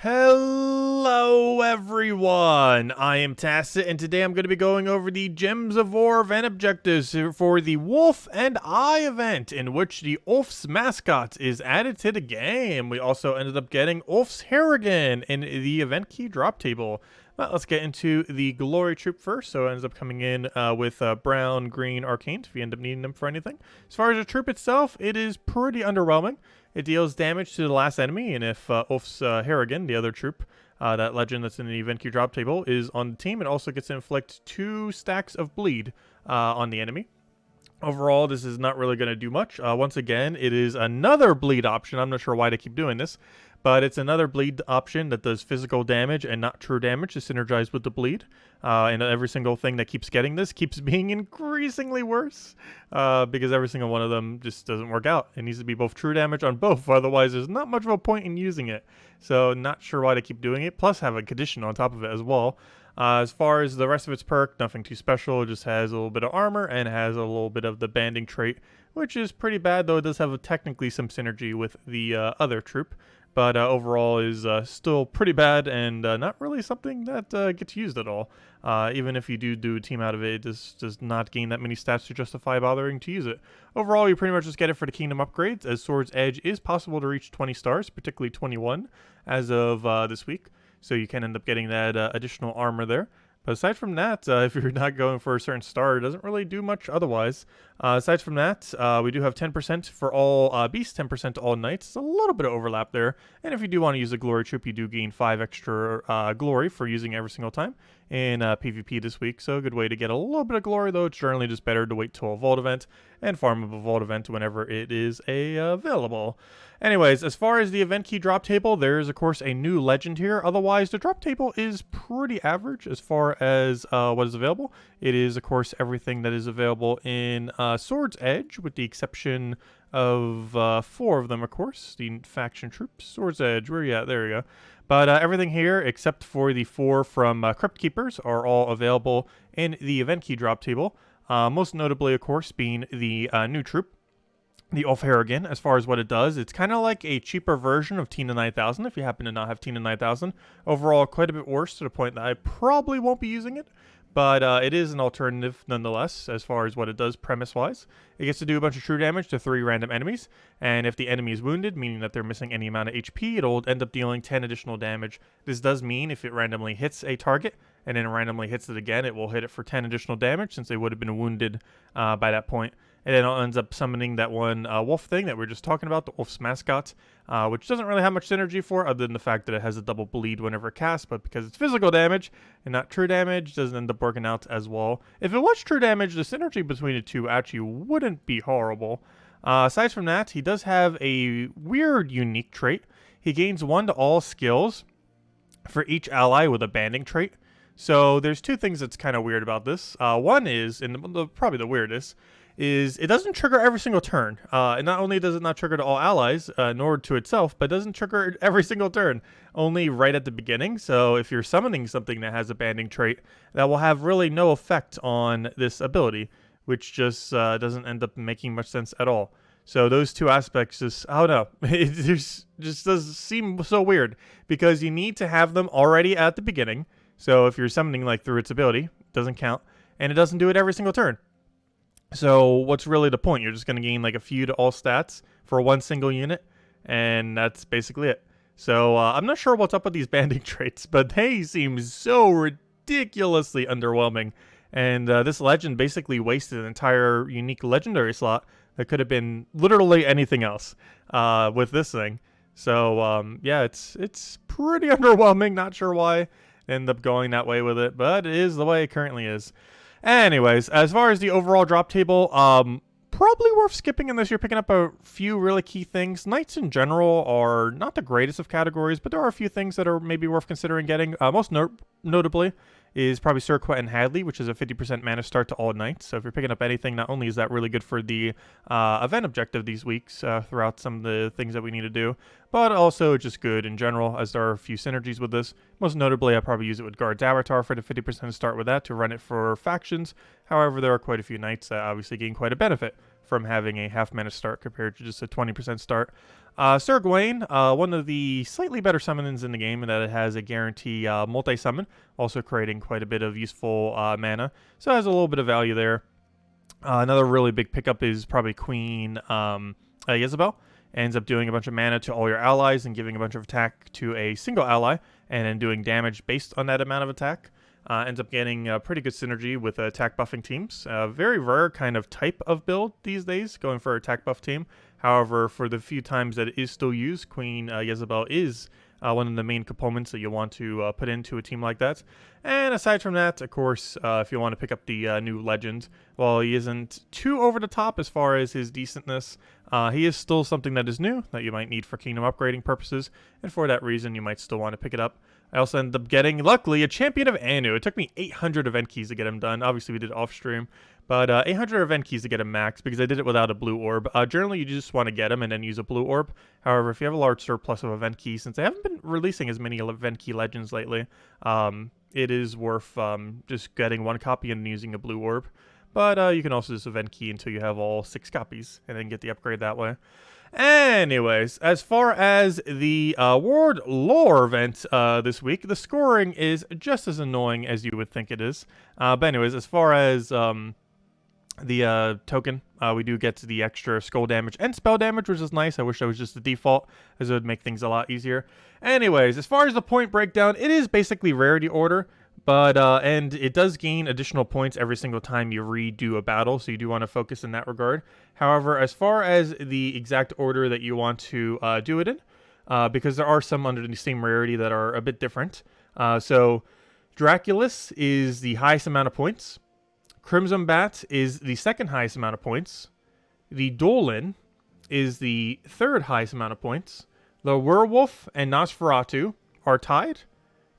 Hello everyone, I am Tacit, and today I'm going to be going over the Gems of War event objectives for the Wolf and Eye event, in which the Ulf's Mascot is added to the game. We also ended up getting Ulf's Harrigan in the event key drop table. Well, let's get into the Glory Troop first. So it ends up coming in with brown, green, arcanes if you end up needing them for anything. As far as the troop itself, it is pretty underwhelming. It deals damage to the last enemy, and if Ulf's Harrigan, the other troop, that legend that's in the event queue drop table, is on the team, it also gets to inflict 2 stacks of bleed on the enemy. Overall, this is not really going to do much. Once again, it is another bleed option. I'm not sure why they keep doing this, but it's another bleed option that does physical damage and not true damage to synergize with the bleed. And every single thing that keeps getting this keeps being increasingly worse because every single one of them just doesn't work out. It needs to be both true damage on both, otherwise there's not much of a point in using it. So not sure why they keep doing it, plus have a condition on top of it as well. As far as the rest of its perk, nothing too special. It just has a little bit of armor and has a little bit of the banding trait, which is pretty bad, though it does have technically some synergy with the other troop. But overall is still pretty bad and not really something that gets used at all. Even if you do a team out of it, it does not gain that many stats to justify bothering to use it. Overall, you pretty much just get it for the kingdom upgrades, as Sword's Edge is possible to reach 20 stars, particularly 21 as of this week. So you can end up getting that additional armor there. But aside from that, if you're not going for a certain star, it doesn't really do much otherwise. Aside from that, we do have 10% for all beasts, 10% to all knights. It's a little bit of overlap there. And if you do want to use a glory troop, you do gain 5 extra glory for using every single time in PvP this week. So a good way to get a little bit of glory, though it's generally just better to wait till a vault event and farm up a vault event whenever it is available. Anyways, as far as the event key drop table, there is of course a new legend here. Otherwise, the drop table is pretty average as far as what is available. It is of course everything that is available in Sword's Edge, with the exception of 4 of them, of course. The faction troops, Sword's Edge, where are you at? There you go. But everything here, except for the 4 from Crypt Keepers, are all available in the event key drop table. Most notably, of course, being the new troop, the Ulf Harrigan. As far as what it does, it's kind of like a cheaper version of Tina 9000 if you happen to not have Tina 9000. Overall, quite a bit worse, to the point that I probably won't be using it. But it is an alternative nonetheless, as far as what it does premise-wise. It gets to do a bunch of true damage to 3 random enemies, and if the enemy is wounded, meaning that they're missing any amount of HP, it'll end up dealing 10 additional damage. This does mean if it randomly hits a target, and then randomly hits it again, it will hit it for 10 additional damage, since they would have been wounded by that point. And then it ends up summoning that one wolf thing that we were just talking about, the Wolf's Mascot, which doesn't really have much synergy for, other than the fact that it has a double bleed whenever it casts, but because it's physical damage and not true damage, doesn't end up working out as well. If it was true damage, the synergy between the two actually wouldn't be horrible. Aside from that, he does have a weird, unique trait. He gains 1 to all skills for each ally with a banding trait. So there's 2 things that's kind of weird about this. One is, and probably the weirdest, is it doesn't trigger every single turn. And not only does it not trigger to all allies, nor to itself, but it doesn't trigger every single turn, only right at the beginning. So if you're summoning something that has a banding trait, that will have really no effect on this ability, which just doesn't end up making much sense at all. So those 2 aspects just, I don't know, it just does seem so weird, because you need to have them already at the beginning. So if you're summoning like through its ability, it doesn't count, and it doesn't do it every single turn. So what's really the point? You're just going to gain like a few to all stats for 1 single unit, and that's basically it. So I'm not sure what's up with these banding traits, but they seem so ridiculously underwhelming. And this legend basically wasted an entire unique legendary slot that could have been literally anything else with this thing. So yeah, it's pretty underwhelming. Not sure why I end up going that way with it, but it is the way it currently is. Anyways, as far as the overall drop table, probably worth skipping unless you're picking up a few really key things. Knights in general are not the greatest of categories, but there are a few things that are maybe worth considering getting. Most notably is probably Cirquet and Hadley, which is a 50% mana start to all knights. So if you're picking up anything, not only is that really good for the event objective these weeks throughout some of the things that we need to do, but also just good in general, as there are a few synergies with this. Most notably, I probably use it with Guard's Avatar for the 50% start with that to run it for factions. However, there are quite a few knights that obviously gain quite a benefit from having a half mana start compared to just a 20% start. Sir Gawain, one of the slightly better summons in the game in that it has a guarantee multi-summon, also creating quite a bit of useful mana, so it has a little bit of value there. Another really big pickup is probably Queen Isabel. Ends up doing a bunch of mana to all your allies and giving a bunch of attack to a single ally, and then doing damage based on that amount of attack. Ends up getting a pretty good synergy with attack buffing teams. Very rare kind of type of build these days, going for attack buff team. However, for the few times that it is still used, Queen Isabel is one of the main components that you want to put into a team like that. And aside from that, of course, if you want to pick up the new legend, while he isn't too over the top as far as his decentness, he is still something that is new that you might need for kingdom upgrading purposes, and for that reason you might still want to pick it up. I also ended up getting, luckily, a Champion of Anu. It took me 800 event keys to get him done. Obviously we did off stream, but 800 event keys to get him max because I did it without a blue orb. Generally you just want to get him and then use a blue orb. However, if you have a large surplus of event keys, since I haven't been releasing as many event key legends lately, it is worth just getting one copy and using a blue orb. But you can also just event key until you have all 6 copies and then get the upgrade that way. Anyways, as far as the Ward Lore event this week, the scoring is just as annoying as you would think it is. But anyways, as far as the token, we do get the extra skull damage and spell damage, which is nice. I wish that was just the default, as it would make things a lot easier. Anyways, as far as the point breakdown, it is basically rarity order. But, and it does gain additional points every single time you redo a battle, so you do want to focus in that regard. However, as far as the exact order that you want to do it in, because there are some under the same rarity that are a bit different. So, Draculus is the highest amount of points. Crimson Bat is the second highest amount of points. The Dolan is the third highest amount of points. The Werewolf and Nosferatu are tied.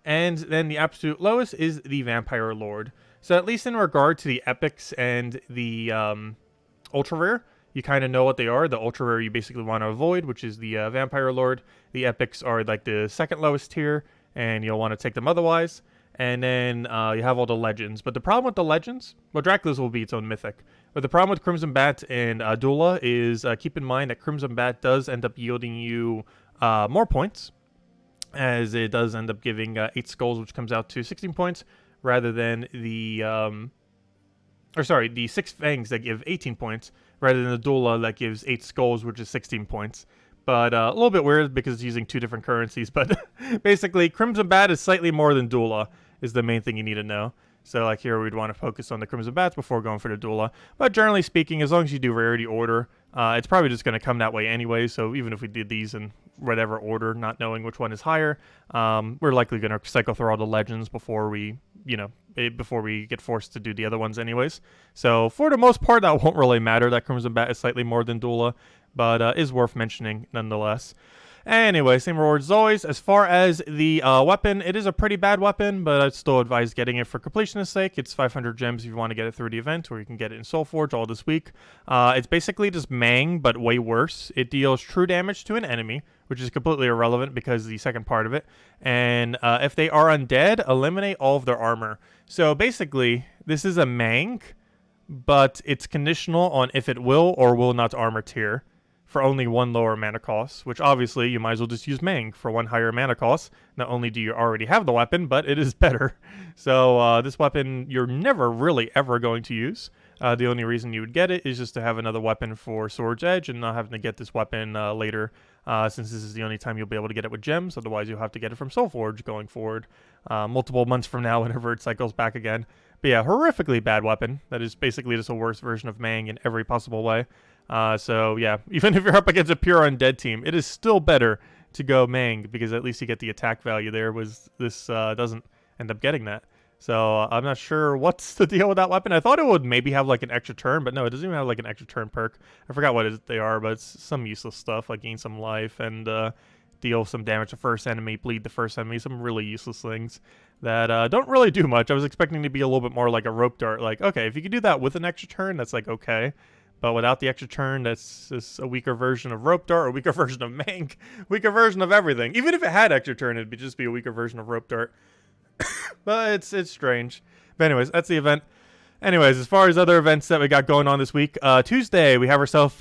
And then the absolute lowest is the Vampire Lord. So at least in regard to the epics and the ultra rare, you kind of know what they are. The ultra rare you basically want to avoid, which is the Vampire Lord. The epics are like the second lowest tier, and you'll want to take them otherwise. And then you have all the legends. But the problem with the legends, well, Dracula's will be its own mythic. But the problem with Crimson Bat and Dula is keep in mind that Crimson Bat does end up yielding you more points, as it does end up giving 8 skulls, which comes out to 16 points, rather than the, the 6 fangs that give 18 points, rather than the Dula that gives 8 skulls, which is 16 points. But a little bit weird because it's using 2 different currencies, but basically, Crimson Bat is slightly more than Dula, is the main thing you need to know. So like here, we'd want to focus on the Crimson Bats before going for the Dula. But generally speaking, as long as you do rarity order, it's probably just going to come that way anyway. So even if we did these in whatever order, not knowing which one is higher, we're likely going to cycle through all the legends before we, before we get forced to do the other ones anyways. So for the most part, that won't really matter that Crimson Bat is slightly more than Dula, but is worth mentioning nonetheless. Anyway, same rewards as always. As far as the weapon, it is a pretty bad weapon, but I'd still advise getting it for completionist sake. It's 500 gems if you want to get it through the event, or you can get it in Soulforge all this week. It's basically just Mang, but way worse. It deals true damage to an enemy, which is completely irrelevant because of the second part of it. And if they are undead, eliminate all of their armor. So basically, this is a Mang, but it's conditional on if it will or will not armor tier, for only 1 lower mana cost, which obviously you might as well just use Mang for 1 higher mana cost. Not only do you already have the weapon, but it is better. So this weapon you're never really ever going to use. The only reason you would get it is just to have another weapon for Sword's Edge and not having to get this weapon later, since this is the only time you'll be able to get it with gems. Otherwise you'll have to get it from Soulforge going forward, multiple months from now whenever it cycles back again. But yeah, horrifically bad weapon. That is basically just a worse version of Mang in every possible way. So yeah, even if you're up against a pure undead team, it is still better to go Mang, because at least you get the attack value there, was this doesn't end up getting that. So I'm not sure what's the deal with that weapon. I thought it would maybe have like an extra turn, but no, it doesn't even have like an extra turn perk. I forgot what they are, but it's some useless stuff like gain some life and deal some damage to first enemy, bleed the first enemy, some really useless things that don't really do much. I was expecting to be a little bit more like a rope dart, like, okay, if you could do that with an extra turn, that's like okay. But without the extra turn, that's just a weaker version of Rope Dart, a weaker version of Mang, weaker version of everything. Even if it had extra turn, it'd just be a weaker version of Rope Dart. But it's strange. But anyways, that's the event. Anyways, as far as other events that we got going on this week, Tuesday we have ourselves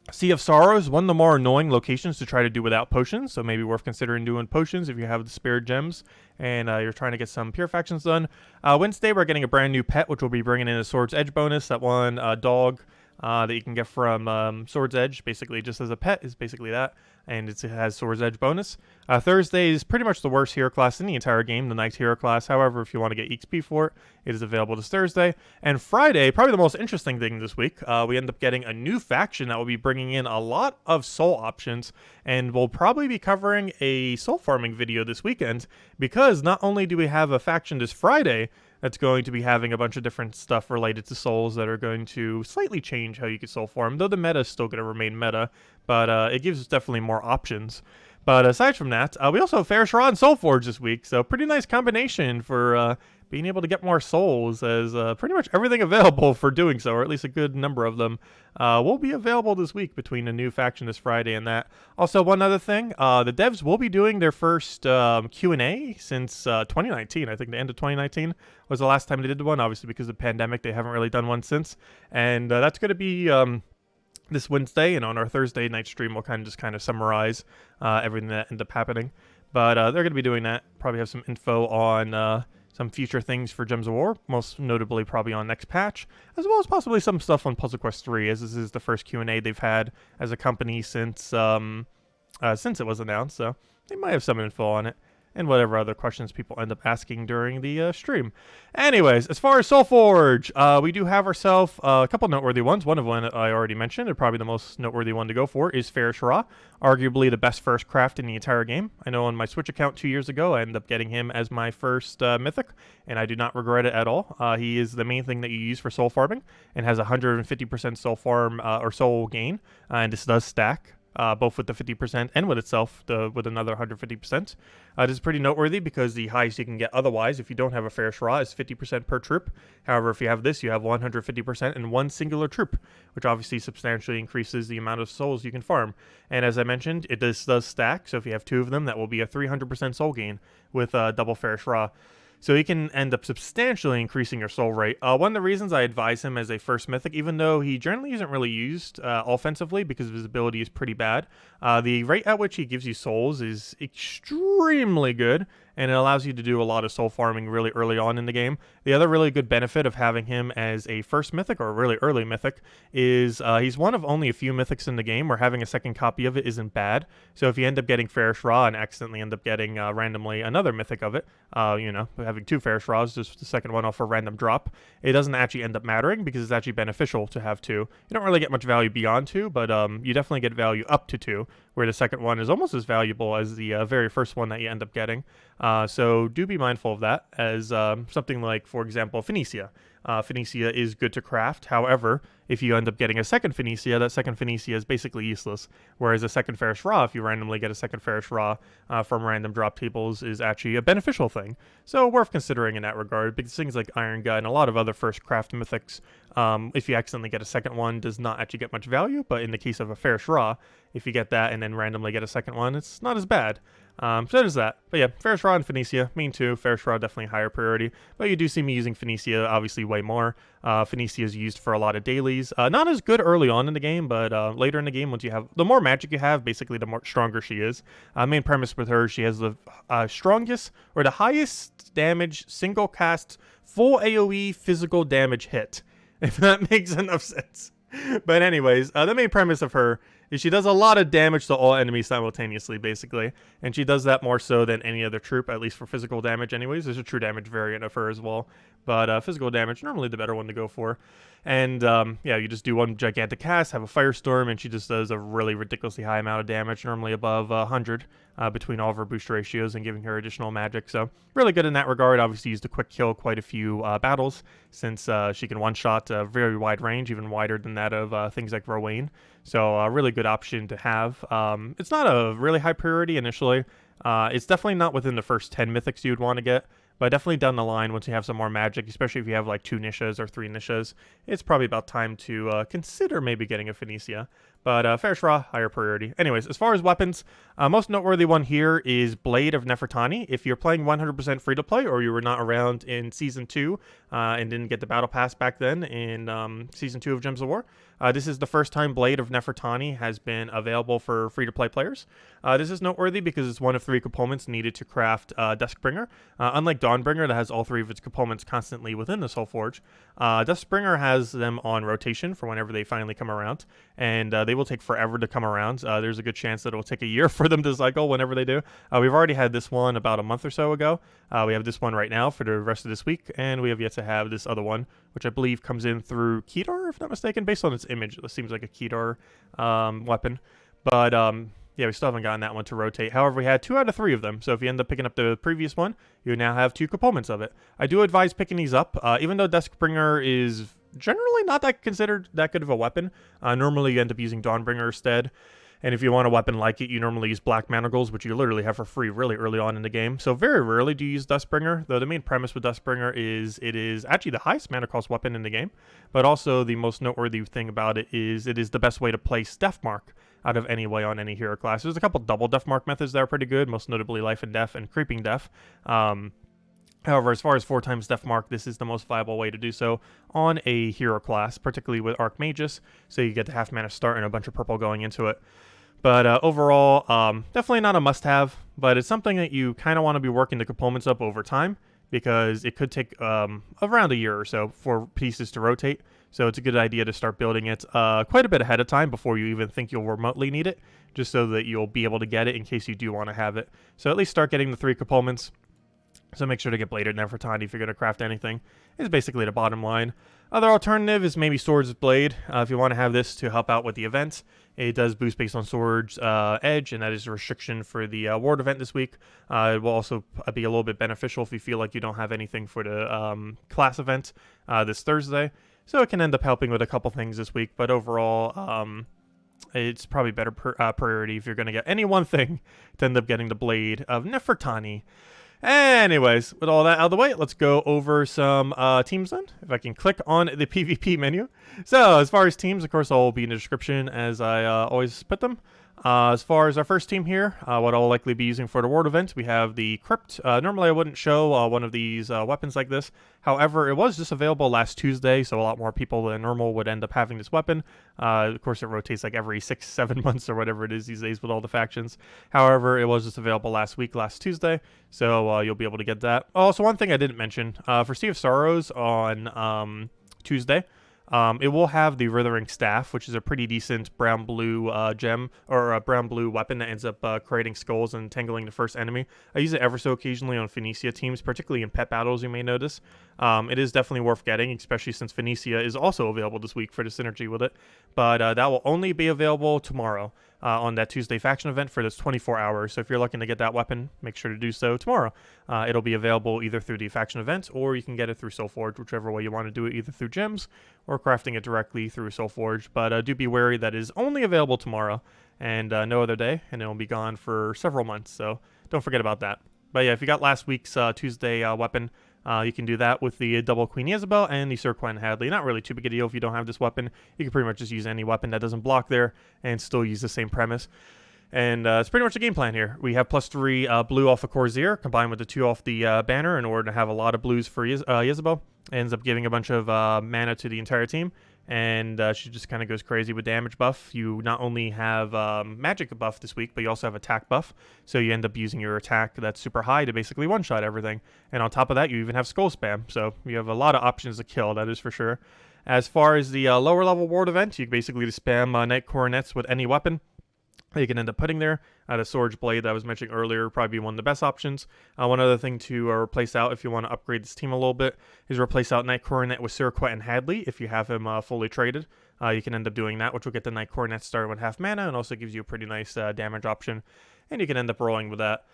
Sea of Sorrows, one of the more annoying locations to try to do without potions, so maybe worth considering doing potions if you have the spare gems and you're trying to get some purifactions done. Wednesday, we're getting a brand new pet, which will be bringing in a Sword's Edge bonus. That one dog that you can get from Sword's Edge, basically just as a pet, is basically that, and it has Sword's Edge bonus. Thursday is pretty much the worst hero class in the entire game, the Knight hero class. However, if you want to get XP for it, it is available this Thursday. And Friday, probably the most interesting thing this week, we end up getting a new faction that will be bringing in a lot of soul options, and we'll probably be covering a soul farming video this weekend, because not only do we have a faction this Friday that's going to be having a bunch of different stuff related to souls that are going to slightly change how you can soul farm, though the meta is still going to remain meta, but it gives us definitely more options. But aside from that, we also have Pharos-Ra and Soulforge this week, so pretty nice combination for being able to get more souls, as pretty much everything available for doing so, or at least a good number of them, will be available this week between the new faction this Friday and that. Also, one other thing, the devs will be doing their first Q&A since 2019. I think the end of 2019 was the last time they did one. Obviously, because of the pandemic, they haven't really done one since. And that's going to be this Wednesday, and on our Thursday night stream, we'll kind of summarize everything that ended up happening. But they're going to be doing that. Probably have some info on some future things for Gems of War, most notably probably on next patch, as well as possibly some stuff on Puzzle Quest 3, as this is the first Q&A they've had as a company since it was announced, so they might have some info on it, and whatever other questions people end up asking during the stream. Anyways, as far as Soulforge, we do have ourselves a couple noteworthy ones. One of them I already mentioned, and probably the most noteworthy one to go for, is Pharos-Ra, arguably the best first craft in the entire game. I know on my Switch account 2 years ago, I ended up getting him as my first mythic, and I do not regret it at all. He is the main thing that you use for soul farming, and has 150% soul farm or soul gain, and this does stack. Both with the 50% and with itself, with another 150%. It is pretty noteworthy because the highest you can get otherwise, if you don't have a Pharos-Ra, is 50% per troop. However, if you have this, you have 150% in one singular troop, which obviously substantially increases the amount of souls you can farm. And as I mentioned, this does stack, so if you have two of them, that will be a 300% soul gain with double Pharos-Ra. So he can end up substantially increasing your soul rate. One of the reasons I advise him as a first mythic, even though he generally isn't really used offensively because his ability is pretty bad, the rate at which he gives you souls is extremely good, and it allows you to do a lot of soul farming really early on in the game. The other really good benefit of having him as a first mythic, or a really early mythic, is he's one of only a few mythics in the game where having a second copy of it isn't bad. So if you end up getting Pharos-Ra and accidentally end up getting randomly another mythic of it, having two Pharos-Ras, just the second one off a random drop, it doesn't actually end up mattering because it's actually beneficial to have two. You don't really get much value beyond two, but you definitely get value up to two, where the second one is almost as valuable as the very first one that you end up getting. So do be mindful of that, as something like, for example, Phoenicia. Phoenicia is good to craft. However, if you end up getting a second Phoenicia, that second Phoenicia is basically useless. Whereas a second Pharos-Ra, if you randomly get a second Pharos-Ra from random drop tables, is actually a beneficial thing. So worth considering in that regard, because things like Iron Gut and a lot of other first craft mythics, if you accidentally get a second one, does not actually get much value. But in the case of a Pharos-Ra, if you get that and then randomly get a second one, it's not as bad. So there's that. But yeah, Pharos-Ra and Phoenicia, main two. Pharos-Ra definitely higher priority, but you do see me using Phoenicia obviously way more. Phoenicia is used for a lot of dailies. Not as good early on in the game, but later in the game, once you have, the more magic you have, basically the more stronger she is. Main premise with her, she has the strongest or the highest damage single cast full AoE physical damage hit, if that makes enough sense. But anyways, the main premise of her is she does a lot of damage to all enemies simultaneously, basically. And she does that more so than any other troop, at least for physical damage anyways. There's a true damage variant of her as well. But physical damage, normally the better one to go for. And yeah, you just do one gigantic cast, have a firestorm, and she just does a really ridiculously high amount of damage, normally above 100 between all of her boost ratios and giving her additional magic. So really good in that regard. Obviously used to quick kill quite a few battles, since she can one-shot a very wide range, even wider than that of things like Rowan. So a really good option to have. It's not a really high priority initially. It's definitely not within the first 10 mythics you'd want to get. But definitely down the line, once you have some more magic, especially if you have like 2 niches or 3 niches, it's probably about time to consider maybe getting a Phoenicia. But Pharos-Ra, higher priority. Anyways, as far as weapons, most noteworthy one here is Blade of Nefertani. If you're playing 100% free-to-play, or you were not around in Season 2 and didn't get the Battle Pass back then in Season 2 of Gems of War, this is the first time Blade of Nefertani has been available for free-to-play players. This is noteworthy because it's one of 3 components needed to craft Duskbringer. Unlike Dawnbringer, that has all 3 of its components constantly within the Soulforge, Duskbringer has them on rotation for whenever they finally come around, and they will take forever to come around. There's a good chance that it will take a year for them to cycle whenever they do. We've already had this one about a month or so ago. We have this one right now for the rest of this week, and we have yet to have this other one, which I believe comes in through Kedar, if not mistaken, based on its image. It seems like a Kedar weapon. But yeah, we still haven't gotten that one to rotate. However, we had 2 out of 3 of them, so if you end up picking up the previous one, you now have 2 components of it. I do advise picking these up, even though Duskbringer is generally not that considered that good of a weapon. Normally you end up using Dawnbringer instead, and if you want a weapon like it, you normally use Black Manacles, which you literally have for free really early on in the game. So very rarely do you use Duskbringer, though the main premise with Duskbringer is it is actually the highest mana cost weapon in the game, but also the most noteworthy thing about it is the best way to place Deathmark out of any way on any hero class. There's a couple double Deathmark methods that are pretty good, most notably Life and Death and Creeping Death. However, as far as 4 times Deathmark, this is the most viable way to do so on a hero class, particularly with Archmagus, so you get the half mana start and a bunch of purple going into it. But overall, definitely not a must-have, but it's something that you kind of want to be working the components up over time, because it could take around a year or so for pieces to rotate. So it's a good idea to start building it quite a bit ahead of time before you even think you'll remotely need it, just so that you'll be able to get it in case you do want to have it. So at least start getting the 3 components. So make sure to get Blade of Nefertani if you're going to craft anything, is basically the bottom line. Other alternative is maybe Swords Blade. If you want to have this to help out with the event, it does boost based on Sword's edge, and that is a restriction for the Ward event this week. It will also be a little bit beneficial if you feel like you don't have anything for the class event this Thursday. So it can end up helping with a couple things this week, but overall, it's probably better priority if you're going to get any one thing to end up getting the Blade of Nefertani. Anyways, with all that out of the way, let's go over some teams then. If I can click on the PvP menu. So, as far as teams, of course, all will be in the description as I always put them. As far as our first team here, what I'll likely be using for the World event, we have the Crypt. Normally I wouldn't show one of these weapons like this. However, it was just available last Tuesday, so a lot more people than normal would end up having this weapon. Of course, it rotates like every 6-7 months or whatever it is these days with all the factions. However, it was just available last Tuesday, so you'll be able to get that. Also, one thing I didn't mention, for Sea of Sorrows on Tuesday, it will have the Withering Staff, which is a pretty decent brown-blue gem, or a brown-blue weapon that ends up creating skulls and tangling the first enemy. I use it ever so occasionally on Phoenicia teams, particularly in pet battles, you may notice. It is definitely worth getting, especially since Phoenicia is also available this week for the synergy with it. But that will only be available tomorrow on that Tuesday faction event for this 24 hours. So if you're looking to get that weapon, make sure to do so tomorrow. It'll be available either through the faction event, or you can get it through Soulforge, whichever way you want to do it, either through gems or crafting it directly through Soulforge. But do be wary that it is only available tomorrow and no other day, and it'll be gone for several months. So don't forget about that. But yeah, if you got last week's Tuesday weapon, you can do that with the double Queen Jezebel and the Sir Quentin Hadley. Not really too big a deal if you don't have this weapon. You can pretty much just use any weapon that doesn't block there and still use the same premise. And it's pretty much the game plan here. We have +3 blue off of Corsair combined with the 2 off the banner in order to have a lot of blues for Jezebel. Ends up giving a bunch of mana to the entire team. And she just kind of goes crazy with damage buff. You not only have magic buff this week, but you also have attack buff. So you end up using your attack that's super high to basically one-shot everything. And on top of that, you even have skull spam. So you have a lot of options to kill, that is for sure. As far as the lower level ward event, you basically just spam Knight Coronets with any weapon you can end up putting there. The Swords Blade that I was mentioning earlier probably be one of the best options. One other thing to replace out if you want to upgrade this team a little bit is replace out Knight Coronet with Sir Quentin Hadley if you have him fully traded. You can end up doing that, which will get the Knight Coronet started with half mana and also gives you a pretty nice damage option, and you can end up rolling with that.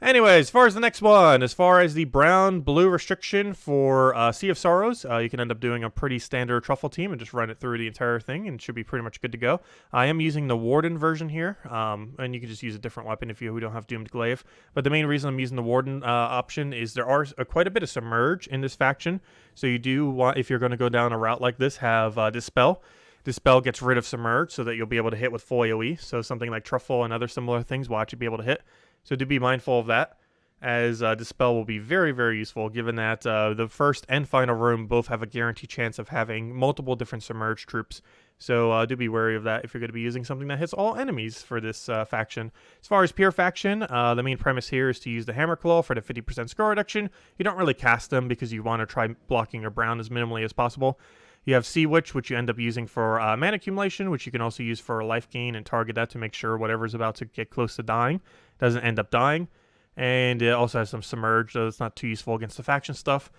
Anyways, as far as the next one, as far as the brown-blue restriction for Sea of Sorrows, you can end up doing a pretty standard truffle team and just run it through the entire thing, and it should be pretty much good to go. I am using the Warden version here, and you can just use a different weapon if you don't have Doomed Glaive. But the main reason I'm using the Warden option is there are quite a bit of Submerge in this faction, so you do want, if you're going to go down a route like this, have Dispel. This spell gets rid of Submerge so that you'll be able to hit with full AoE. So something like Truffle and other similar things will actually be able to hit. So do be mindful of that, as this spell will be very, very useful, given that the first and final room both have a guaranteed chance of having multiple different Submerge troops. So do be wary of that if you're going to be using something that hits all enemies for this faction. As far as Pure Faction, the main premise here is to use the Hammer Claw for the 50% score reduction. You don't really cast them because you want to try blocking your brown as minimally as possible. You have Sea Witch, which you end up using for mana accumulation, which you can also use for life gain and target that to make sure whatever's about to get close to dying doesn't end up dying. And it also has some Submerge, so it's not too useful against the faction stuff.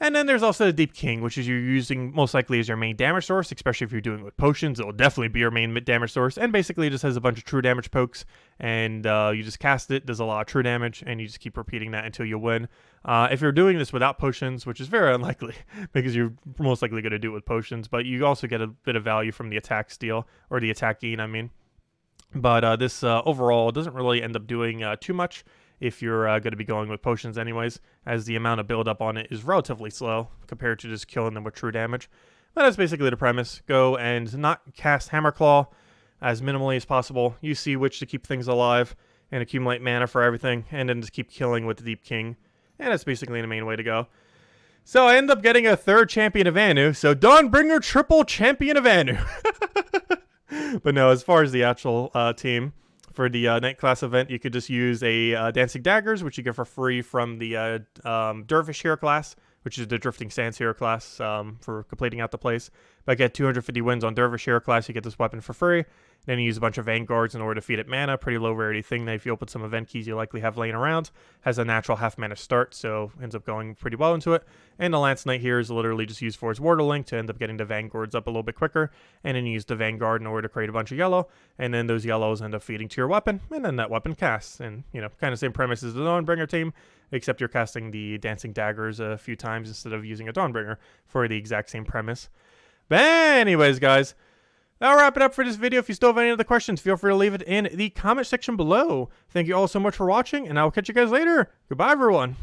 And then there's also the Deep King, which is you're using most likely as your main damage source, especially if you're doing it with potions. It will definitely be your main damage source. And basically it just has a bunch of true damage pokes, and you just cast it, does a lot of true damage, and you just keep repeating that until you win. If you're doing this without potions, which is very unlikely, because you're most likely going to do it with potions, but you also get a bit of value from the attack steal, or the attack gain, I mean. But this overall doesn't really end up doing too much if you're going to be going with potions anyways, as the amount of build-up on it is relatively slow compared to just killing them with true damage. But that's basically the premise. Go and not cast Hammer Claw as minimally as possible. Use Sea Witch to keep things alive and accumulate mana for everything, and then just keep killing with the Deep King. And that's basically the main way to go. So I end up getting a 3rd Champion of Anu, so Dawnbringer triple Champion of Anu. But no, as far as the actual team, for the Night class event, you could just use a Dancing Daggers, which you get for free from the Dervish hero class, which is the Drifting Sands hero class for completing out the place. But get 250 wins on Dervish hero class, you get this weapon for free. Then you use a bunch of Vanguards in order to feed it mana. Pretty low rarity thing that if you open some event keys you likely have laying around. Has a natural half mana start, so ends up going pretty well into it. And the Lance Knight here is literally just used for its Warder Link to end up getting the Vanguards up a little bit quicker. And then you use the Vanguard in order to create a bunch of yellow. And then those yellows end up feeding to your weapon. And then that weapon casts. And, you know, kind of same premise as the Dawnbringer team, except you're casting the Dancing Daggers a few times instead of using a Dawnbringer for the exact same premise. But anyways, guys, that'll wrap it up for this video. If you still have any other questions, feel free to leave it in the comment section below. Thank you all so much for watching, and I will catch you guys later. Goodbye, everyone.